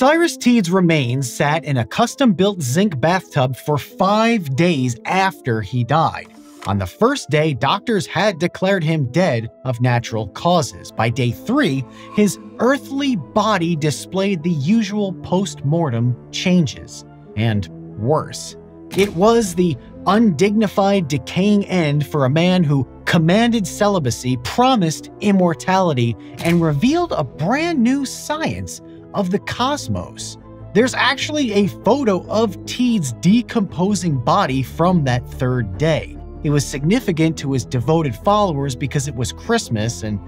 Cyrus Teed's remains sat in a custom-built zinc bathtub for 5 days after he died. On the first day, doctors had declared him dead of natural causes. By day 3, his earthly body displayed the usual post-mortem changes, and worse. It was the undignified, decaying end for a man who commanded celibacy, promised immortality, and revealed a brand new science of the cosmos. There's actually a photo of Teed's decomposing body from that third day. It was significant to his devoted followers because it was Christmas, and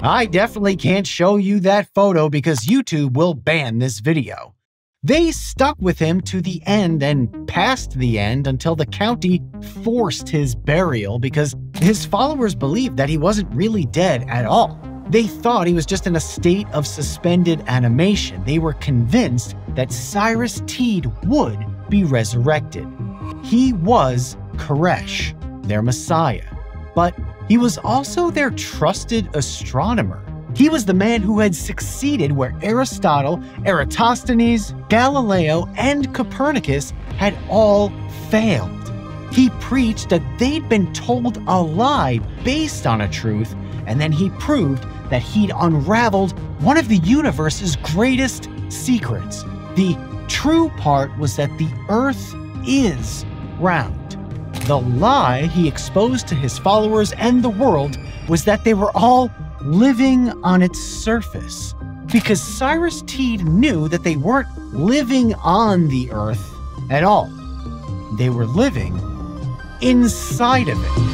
I definitely can't show you that photo because YouTube will ban this video. They stuck with him to the end and past the end until the county forced his burial because his followers believed that he wasn't really dead at all. They thought he was just in a state of suspended animation. They were convinced that Cyrus Teed would be resurrected. He was Koresh, their messiah, but he was also their trusted astronomer. He was the man who had succeeded where Aristotle, Eratosthenes, Galileo, and Copernicus had all failed. He preached that they'd been told a lie based on a truth, and then he proved that he'd unraveled one of the universe's greatest secrets. The true part was that the Earth is round. The lie he exposed to his followers and the world was that they were all living on its surface. Because Cyrus Teed knew that they weren't living on the Earth at all. They were living inside of it.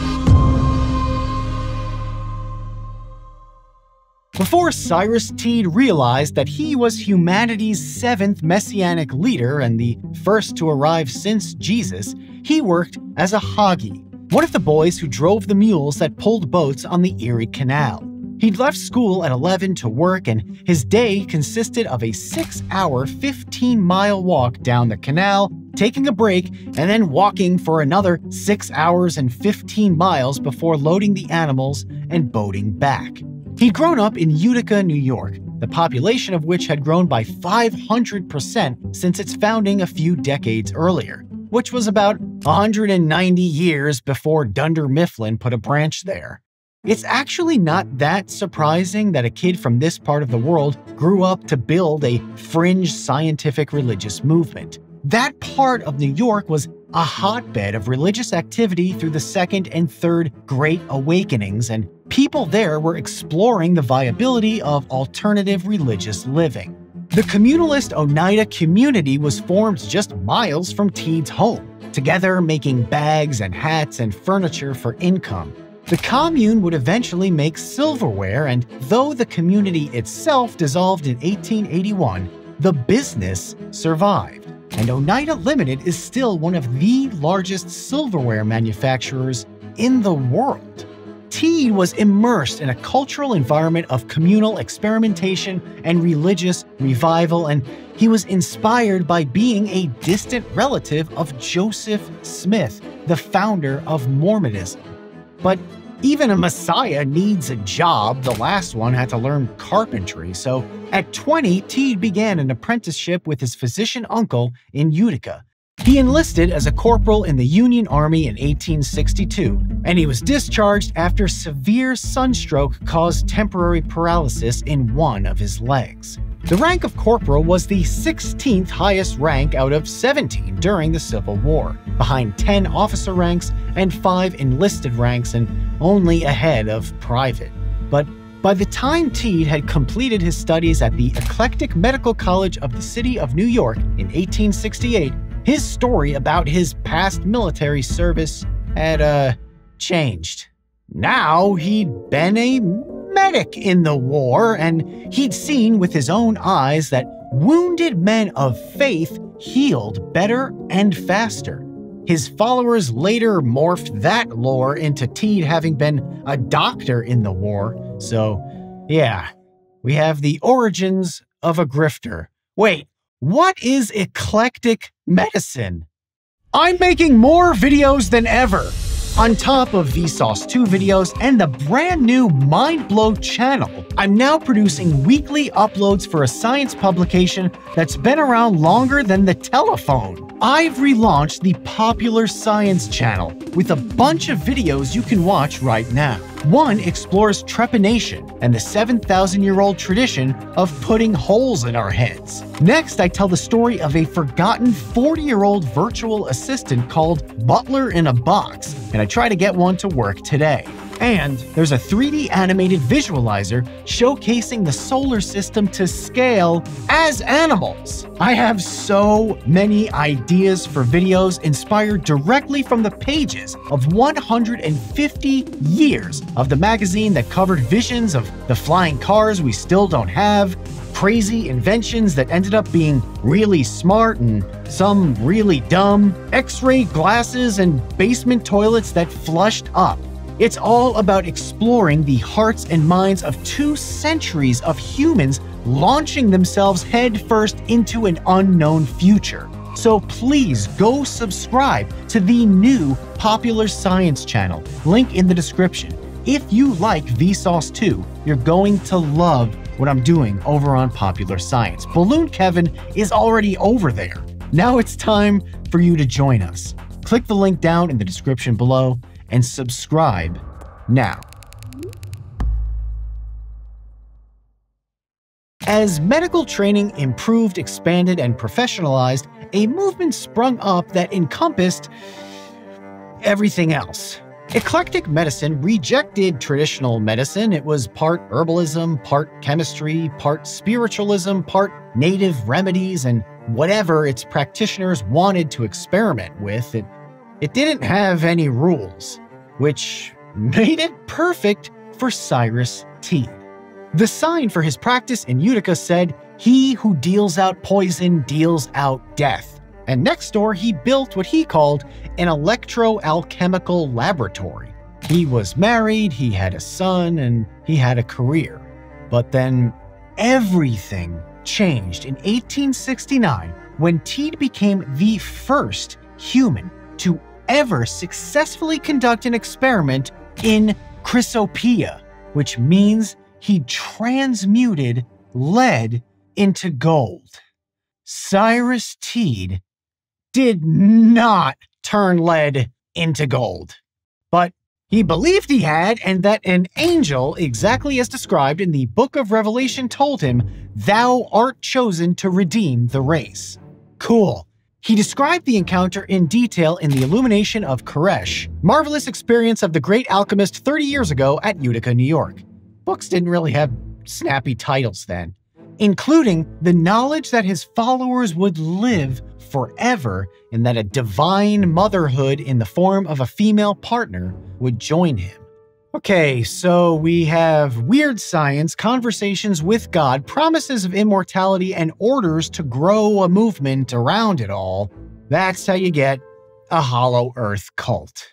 Before Cyrus Teed realized that he was humanity's 7th messianic leader and the first to arrive since Jesus, he worked as a hoggy, one of the boys who drove the mules that pulled boats on the Erie Canal. He'd left school at 11 to work, and his day consisted of a 6-hour, 15-mile walk down the canal, taking a break, and then walking for another 6 hours and 15 miles before loading the animals and boating back. He'd grown up in Utica, New York, the population of which had grown by 500% since its founding a few decades earlier, which was about 190 years before Dunder Mifflin put a branch there. It's actually not that surprising that a kid from this part of the world grew up to build a fringe scientific religious movement. That part of New York was a hotbed of religious activity through the Second and Third Great Awakenings, and people there were exploring the viability of alternative religious living. The communalist Oneida community was formed just miles from Teed's home, together making bags and hats and furniture for income. The commune would eventually make silverware, and though the community itself dissolved in 1881, the business survived. And Oneida Limited is still one of the largest silverware manufacturers in the world. Teed was immersed in a cultural environment of communal experimentation and religious revival, and he was inspired by being a distant relative of Joseph Smith, the founder of Mormonism. But even a messiah needs a job. The last one had to learn carpentry, so at 20, Teed began an apprenticeship with his physician uncle in Utica. He enlisted as a corporal in the Union Army in 1862, and he was discharged after severe sunstroke caused temporary paralysis in one of his legs. The rank of corporal was the 16th highest rank out of 17 during the Civil War, behind 10 officer ranks and 5 enlisted ranks, and only ahead of private. But by the time Teed had completed his studies at the Eclectic Medical College of the City of New York in 1868, his story about his past military service had, changed. Now he'd been a medic in the war, and he'd seen with his own eyes that wounded men of faith healed better and faster. His followers later morphed that lore into Teed having been a doctor in the war. So, yeah, we have the origins of a grifter. Wait, what is eclectic medicine? I'm making more videos than ever. On top of Vsauce 2 videos and the brand new MindBlow channel, I'm now producing weekly uploads for a science publication that's been around longer than the telephone. I've relaunched the Popular Science channel with a bunch of videos you can watch right now. One explores trepanation and the 7,000-year-old tradition of putting holes in our heads. Next, I tell the story of a forgotten 40-year-old virtual assistant called Butler in a Box, and I try to get one to work today. And there's a 3D animated visualizer showcasing the solar system to scale as animals. I have so many ideas for videos inspired directly from the pages of 150 years of the magazine that covered visions of the flying cars we still don't have, crazy inventions that ended up being really smart and some really dumb, X-ray glasses and basement toilets that flushed up. It's all about exploring the hearts and minds of 2 centuries of humans launching themselves headfirst into an unknown future. So please go subscribe to the new Popular Science channel, link in the description. If you like Vsauce 2, you're going to love what I'm doing over on Popular Science. Balloon Kevin is already over there. Now it's time for you to join us. Click the link down in the description below and subscribe now. As medical training improved, expanded, and professionalized, a movement sprung up that encompassed everything else. Eclectic medicine rejected traditional medicine. It was part herbalism, part chemistry, part spiritualism, part native remedies, and whatever its practitioners wanted to experiment with. It didn't have any rules, which made it perfect for Cyrus Teed. The sign for his practice in Utica said, "He who deals out poison deals out death." And next door, he built what he called an electro-alchemical laboratory. He was married, he had a son, and he had a career. But then everything changed in 1869 when Teed became the first human to ever successfully conduct an experiment in chrysopoeia, which means he transmuted lead into gold. Cyrus Teed did not turn lead into gold, but he believed he had, and that an angel, exactly as described in the Book of Revelation, told him, "Thou art chosen to redeem the race." Cool. He described the encounter in detail in the Illumination of Koreshan, marvelous experience of the great alchemist 30 years ago at Utica, New York. Books didn't really have snappy titles then, including the knowledge that his followers would live forever and that a divine motherhood in the form of a female partner would join him. Okay, so we have weird science, conversations with God, promises of immortality, and orders to grow a movement around it all. That's how you get a Hollow Earth cult.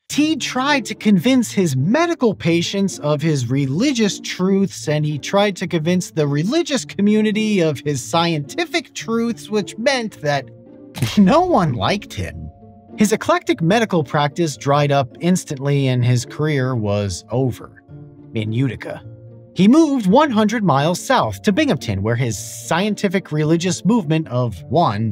Teed tried to convince his medical patients of his religious truths, and he tried to convince the religious community of his scientific truths, which meant that no one liked him. His eclectic medical practice dried up instantly and his career was over in Utica. He moved 100 miles south to Binghamton, where his scientific religious movement of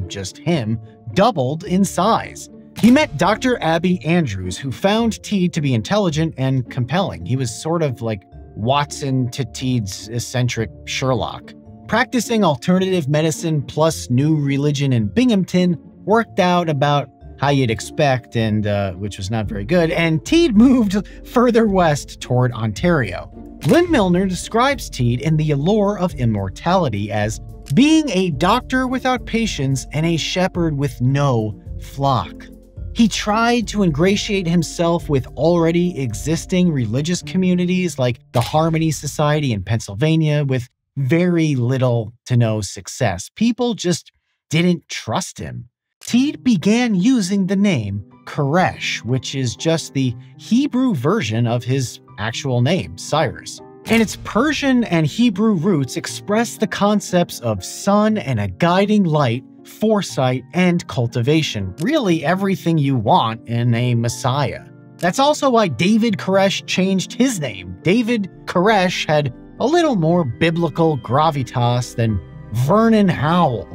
just him, doubled in size. He met Dr. Abby Andrews, who found Teed to be intelligent and compelling. He was sort of like Watson to Teed's eccentric Sherlock. Practicing alternative medicine plus new religion in Binghamton worked out about how you'd expect, and which was not very good, and Teed moved further west toward Ontario. Lynn Milner describes Teed in The Allure of Immortality as being a doctor without patience and a shepherd with no flock. He tried to ingratiate himself with already existing religious communities like the Harmony Society in Pennsylvania with very little to no success. People just didn't trust him. Teed began using the name Koreshan, which is just the Hebrew version of his actual name, Cyrus. And its Persian and Hebrew roots express the concepts of sun and a guiding light, foresight, and cultivation. Really everything you want in a messiah. That's also why David Koresh changed his name. David Koresh had a little more biblical gravitas than Vernon Howell.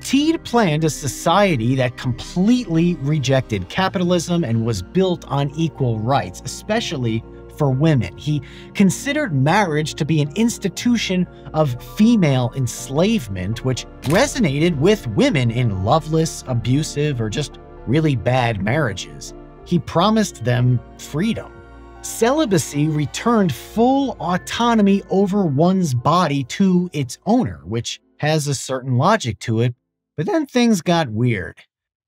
Teed planned a society that completely rejected capitalism and was built on equal rights, especially for women. He considered marriage to be an institution of female enslavement, which resonated with women in loveless, abusive, or just really bad marriages. He promised them freedom. Celibacy returned full autonomy over one's body to its owner, which has a certain logic to it, but then things got weird.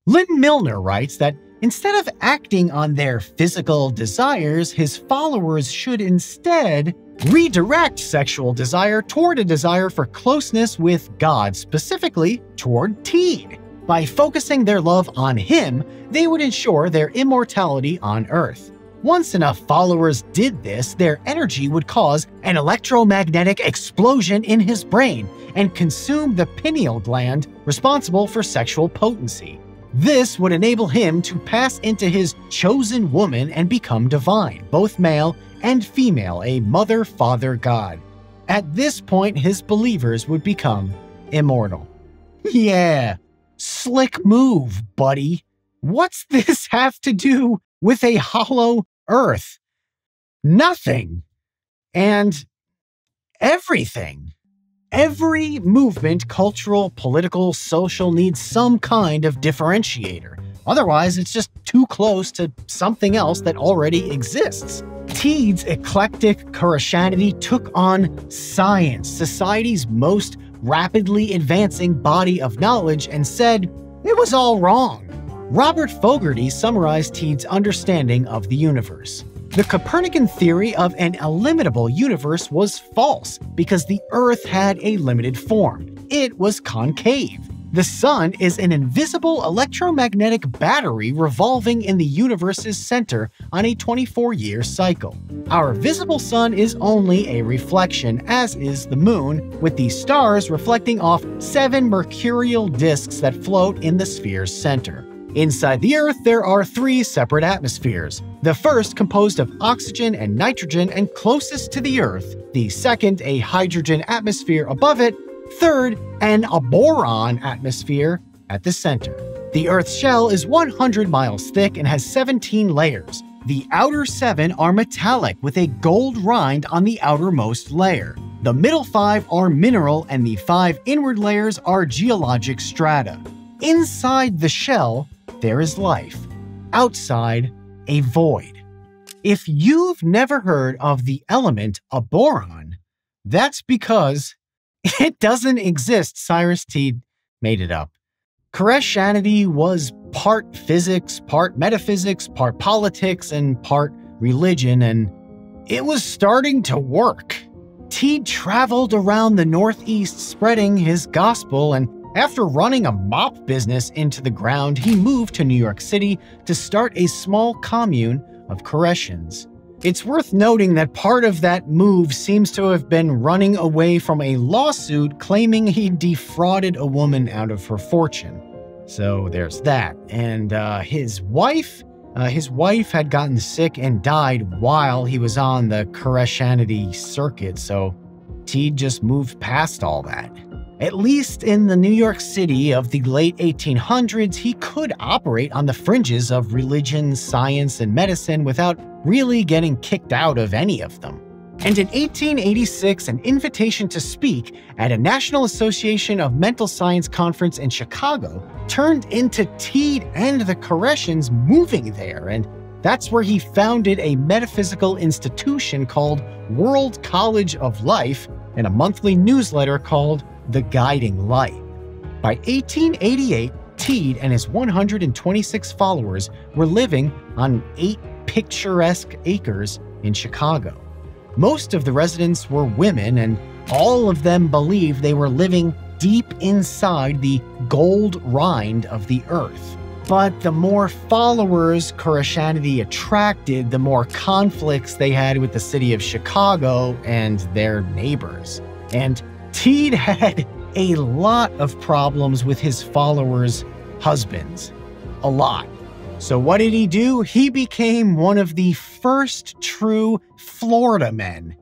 Lynn Milner writes that instead of acting on their physical desires, his followers should instead redirect sexual desire toward a desire for closeness with God, specifically toward Teed. By focusing their love on him, they would ensure their immortality on Earth. Once enough followers did this, their energy would cause an electromagnetic explosion in his brain and consume the pineal gland responsible for sexual potency. This would enable him to pass into his chosen woman and become divine, both male and female, a mother-father god. At this point, his believers would become immortal. Yeah, slick move, buddy. What's this have to do with a hollow Earth? Nothing. And everything. Every movement, cultural, political, social, needs some kind of differentiator. Otherwise, it's just too close to something else that already exists. Teed's eclectic Koreshanity took on science, society's most rapidly advancing body of knowledge, and said it was all wrong. Robert Fogarty summarized Teed's understanding of the universe. The Copernican theory of an illimitable universe was false because the Earth had a limited form. It was concave. The Sun is an invisible electromagnetic battery revolving in the universe's center on a 24-year cycle. Our visible Sun is only a reflection, as is the Moon, with the stars reflecting off 7 mercurial disks that float in the sphere's center. Inside the Earth, there are 3 separate atmospheres. The first composed of oxygen and nitrogen and closest to the Earth. The second, a hydrogen atmosphere above it. Third, a boron atmosphere at the center. The Earth's shell is 100 miles thick and has 17 layers. The outer 7 are metallic with a gold rind on the outermost layer. The middle 5 are mineral and the 5 inward layers are geologic strata. Inside the shell, there is life. Outside, a void. If you've never heard of the element a boron, that's because it doesn't exist. Cyrus Teed made it up. Koreshanity was part physics, part metaphysics, part politics, and part religion, and it was starting to work. Teed traveled around the Northeast spreading his gospel, and after running a mop business into the ground, he moved to New York City to start a small commune of Koreshans. It's worth noting that part of that move seems to have been running away from a lawsuit claiming he defrauded a woman out of her fortune. So there's that. And his wife had gotten sick and died while he was on the Koreshanity circuit, so Teed just moved past all that. At least in the New York City of the late 1800s, he could operate on the fringes of religion, science, and medicine without really getting kicked out of any of them. And in 1886, an invitation to speak at a National Association of Mental Science conference in Chicago turned into Teed and the Koreshans moving there, and that's where he founded a metaphysical institution called World College of Life and a monthly newsletter called The Guiding Light. By 1888, Teed and his 126 followers were living on 8 picturesque acres in Chicago. Most of the residents were women, and all of them believed they were living deep inside the gold rind of the earth. But the more followers Koreshanity attracted, the more conflicts they had with the city of Chicago and their neighbors. And Teed had a lot of problems with his followers' husbands. A lot. So what did he do? He became one of the first true Florida men.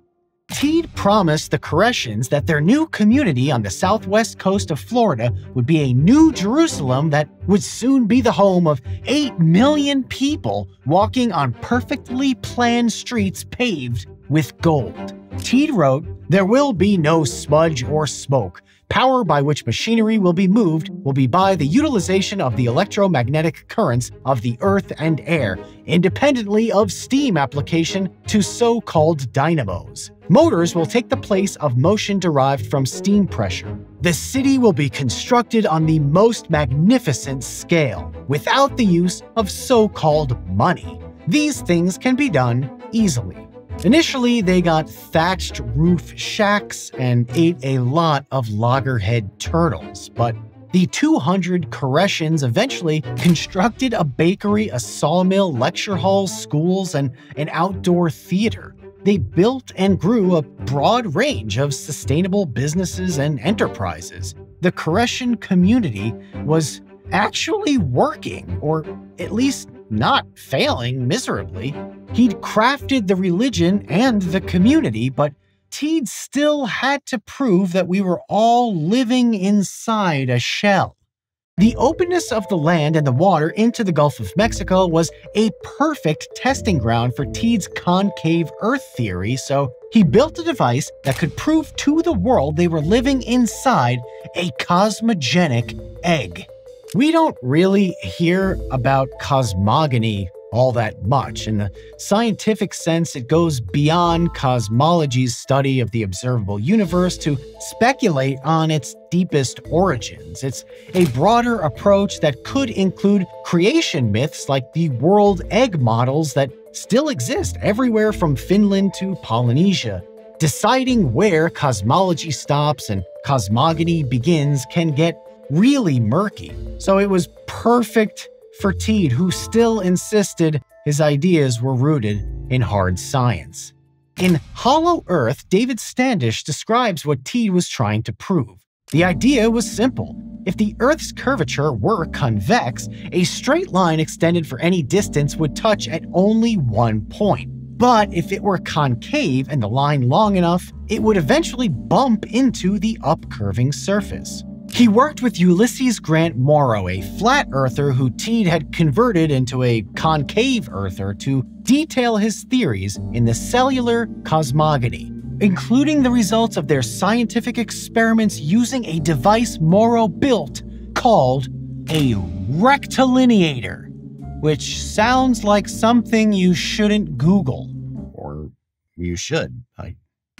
Teed promised the Koreshans that their new community on the southwest coast of Florida would be a new Jerusalem that would soon be the home of 8 million people walking on perfectly planned streets paved with gold. Teed wrote, "There will be no smudge or smoke. Power by which machinery will be moved will be by the utilization of the electromagnetic currents of the earth and air, independently of steam application to so-called dynamos. Motors will take the place of motion derived from steam pressure. The city will be constructed on the most magnificent scale, without the use of so-called money. These things can be done easily." Initially, they got thatched roof shacks and ate a lot of loggerhead turtles, but the 200 Koreshans eventually constructed a bakery, a sawmill, lecture halls, schools, and an outdoor theater. They built and grew a broad range of sustainable businesses and enterprises. The Koreshan community was actually working, or at least not failing miserably. He'd crafted the religion and the community, but Teed still had to prove that we were all living inside a shell. The openness of the land and the water into the Gulf of Mexico was a perfect testing ground for Teed's concave Earth theory, so he built a device that could prove to the world they were living inside a cosmogenic egg. We don't really hear about cosmogony all that much. In the scientific sense, it goes beyond cosmology's study of the observable universe to speculate on its deepest origins. It's a broader approach that could include creation myths like the world egg models that still exist everywhere from Finland to Polynesia. Deciding where cosmology stops and cosmogony begins can get really murky. So it was perfect for Teed, who still insisted his ideas were rooted in hard science. In Hollow Earth, David Standish describes what Teed was trying to prove. The idea was simple. If the Earth's curvature were convex, a straight line extended for any distance would touch at only one point. But if it were concave and the line long enough, it would eventually bump into the upcurving surface. He worked with Ulysses Grant Morrow, a flat earther who Teed had converted into a concave earther, to detail his theories in the cellular cosmogony, including the results of their scientific experiments using a device Morrow built called a rectilineator, which sounds like something you shouldn't Google. Or you should.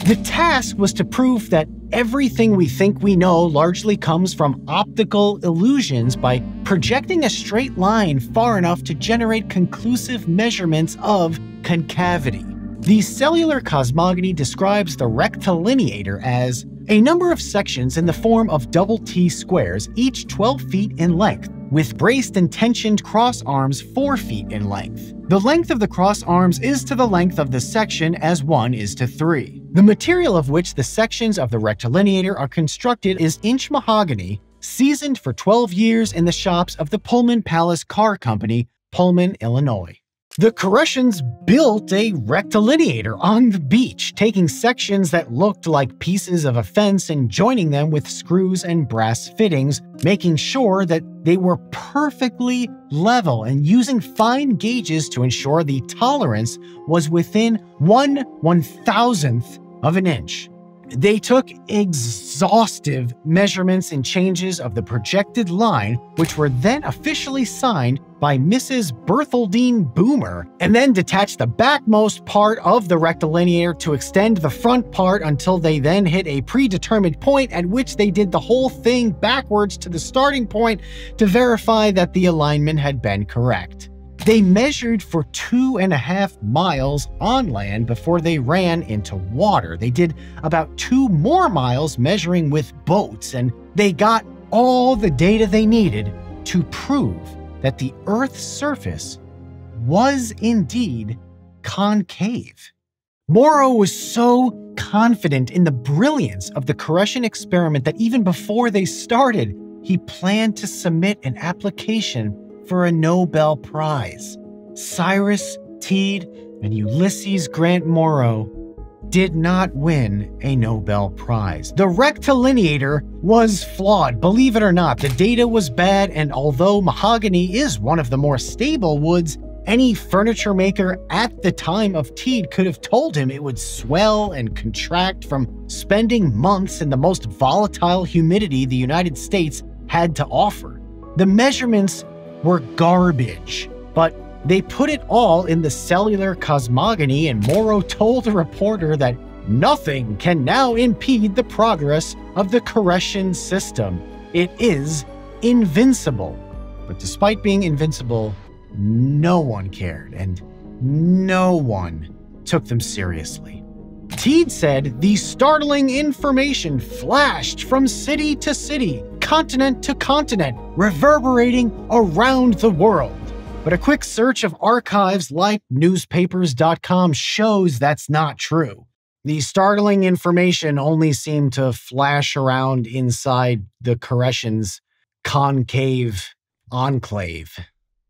The task was to prove that everything we think we know largely comes from optical illusions by projecting a straight line far enough to generate conclusive measurements of concavity. The cellular cosmogony describes the rectilineator as a number of sections in the form of double T squares, each 12 feet in length, with braced and tensioned cross arms 4 feet in length. The length of the cross arms is to the length of the section as 1 is to 3. The material of which the sections of the rectilineator are constructed is inch mahogany, seasoned for 12 years in the shops of the Pullman Palace Car Company, Pullman, Illinois. The Koreshans built a rectilineator on the beach, taking sections that looked like pieces of a fence and joining them with screws and brass fittings, making sure that they were perfectly level and using fine gauges to ensure the tolerance was within 1/1000th of an inch. They took exhaustive measurements and changes of the projected line, which were then officially signed by Mrs. Bertholdine Boomer, and then detached the backmost part of the rectilineator to extend the front part until they then hit a predetermined point at which they did the whole thing backwards to the starting point to verify that the alignment had been correct. They measured for 2.5 miles on land before they ran into water. They did about 2 more miles measuring with boats, and they got all the data they needed to prove that the Earth's surface was indeed concave. Morrow was so confident in the brilliance of the Koreshan experiment that even before they started, he planned to submit an application for a Nobel Prize. Cyrus Teed and Ulysses Grant Morrow did not win a Nobel Prize. The rectilineator was flawed, believe it or not. The data was bad, and although mahogany is one of the more stable woods, any furniture maker at the time of Teed could have told him it would swell and contract from spending months in the most volatile humidity the United States had to offer. The measurements were garbage, but they put it all in the cellular cosmogony, and Morrow told a reporter that nothing can now impede the progress of the Koreshan system. It is invincible. But despite being invincible, no one cared, and no one took them seriously. Teed said the startling information flashed from city to city, continent to continent, reverberating around the world. But a quick search of archives like newspapers.com shows that's not true. The startling information only seemed to flash around inside the Koreshan's concave enclave.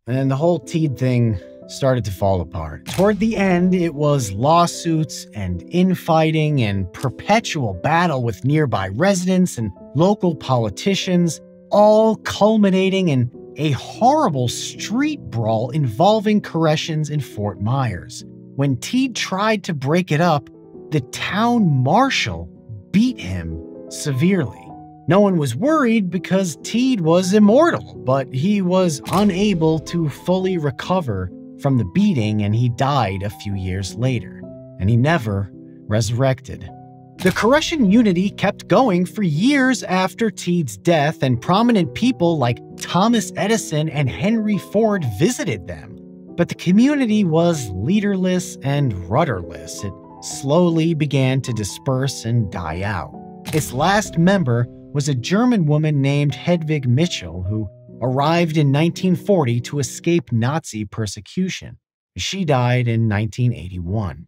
And the whole Teed thing started to fall apart. Toward the end, it was lawsuits and infighting and perpetual battle with nearby residents and local politicians, all culminating in a horrible street brawl involving Koreshans in Fort Myers. When Teed tried to break it up, the town marshal beat him severely. No one was worried because Teed was immortal, but he was unable to fully recover from the beating, and he died a few years later, and he never resurrected. The Koreshan unity kept going for years after Teed's death, and prominent people like Thomas Edison and Henry Ford visited them. But the community was leaderless and rudderless. It slowly began to disperse and die out. Its last member was a German woman named Hedwig Mitchell, who arrived in 1940 to escape Nazi persecution. She died in 1981.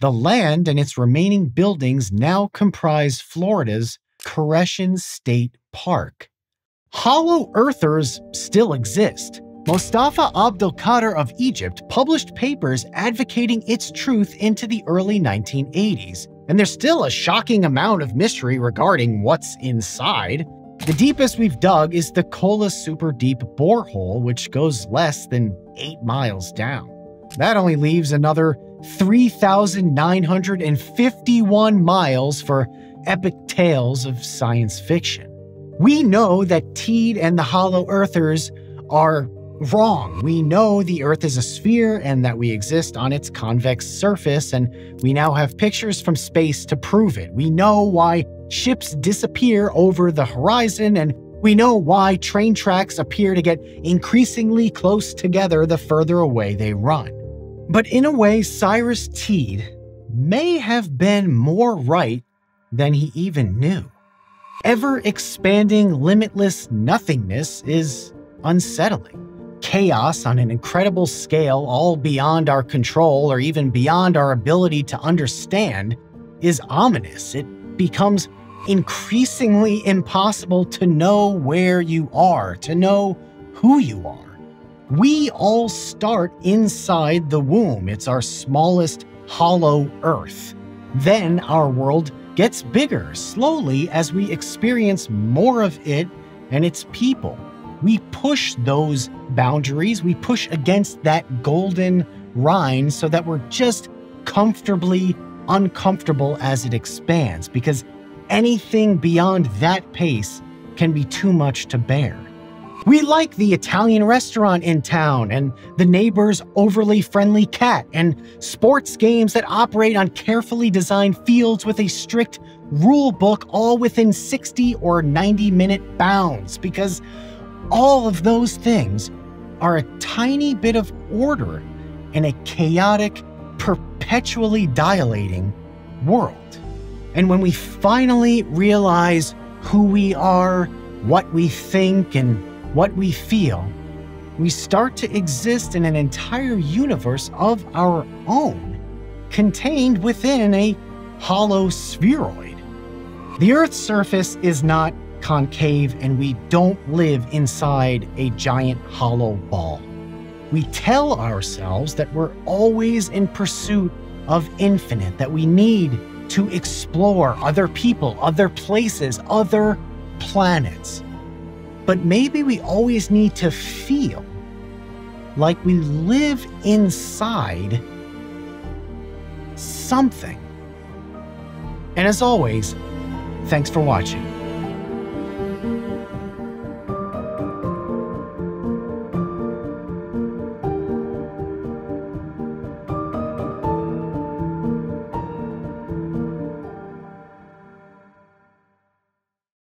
The land and its remaining buildings now comprise Florida's Koreshan State Park. Hollow earthers still exist. Mustafa Abdelkader of Egypt published papers advocating its truth into the early 1980s, and there's still a shocking amount of mystery regarding what's inside. The deepest we've dug is the Kola Super Deep borehole, which goes less than 8 miles down. That only leaves another 3,951 miles for epic tales of science fiction. We know that Teed and the Hollow Earthers are wrong. We know the Earth is a sphere and that we exist on its convex surface, and we now have pictures from space to prove it. We know why ships disappear over the horizon, and we know why train tracks appear to get increasingly close together the further away they run. But in a way, Cyrus Teed may have been more right than he even knew. Ever-expanding, limitless nothingness is unsettling. Chaos on an incredible scale, all beyond our control or even beyond our ability to understand, is ominous. It becomes increasingly impossible to know where you are, to know who you are. We all start inside the womb. It's our smallest hollow Earth. Then our world gets bigger slowly as we experience more of it and its people. We push those boundaries. We push against that golden rind so that we're just comfortably uncomfortable as it expands, because anything beyond that pace can be too much to bear. We like the Italian restaurant in town, and the neighbor's overly friendly cat, and sports games that operate on carefully designed fields with a strict rule book, all within 60 or 90-minute bounds, because all of those things are a tiny bit of order in a chaotic, perpetually dilating world. And when we finally realize who we are, what we think, and what we feel, we start to exist in an entire universe of our own, contained within a hollow spheroid. The Earth's surface is not concave and we don't live inside a giant hollow ball. We tell ourselves that we're always in pursuit of infinite, that we need to explore other people, other places, other planets. But maybe we always need to feel like we live inside something. And as always, thanks for watching.